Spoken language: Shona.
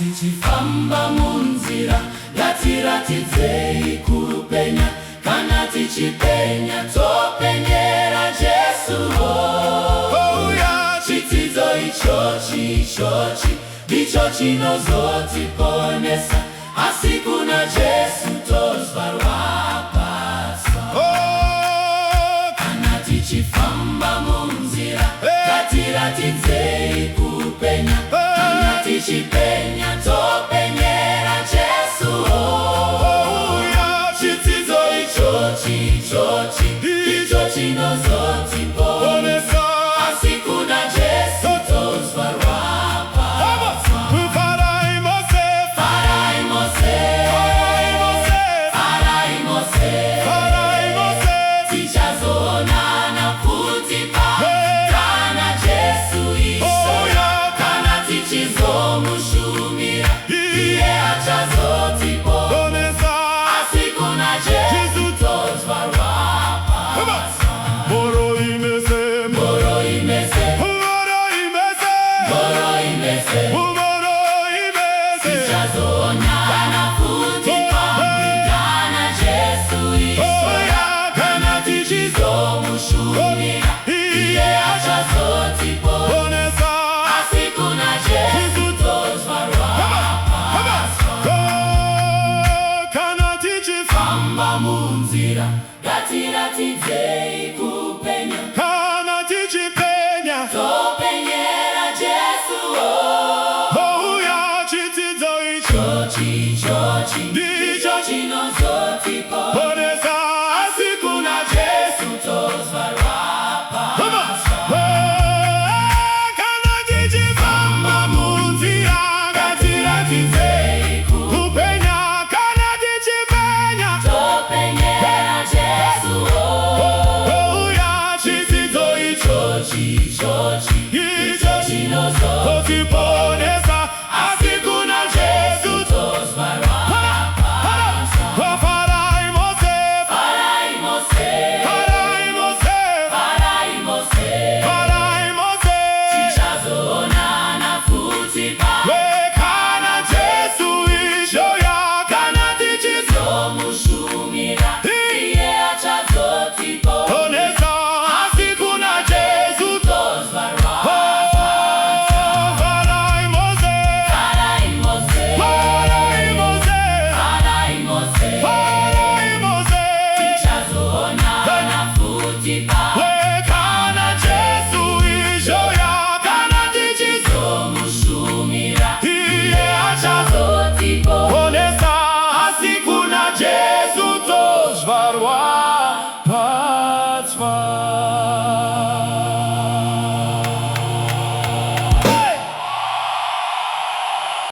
tichifamba munzira ngatiratidze kupenya, kana tichipenya topenyera Jesu. Oh yeah. Chitidzo ichochi ndicho chinozotiponesa, asi kuna Jesu tozvarwapasa. Kana tichifamba munzira ngatiratidze kupenya, kana tichipenya topenyera Jesu. Chitidzo ichochi ndicho chinozotiponesa, asi kuna Jesu tozvarwapasa. Farai Mose, tichazoonana futi kana Jesu iso. Kana tichizomushumira iye achazotiponesa, asi kuna Jesu tozvarwapasa. Moro imese, tichazoonana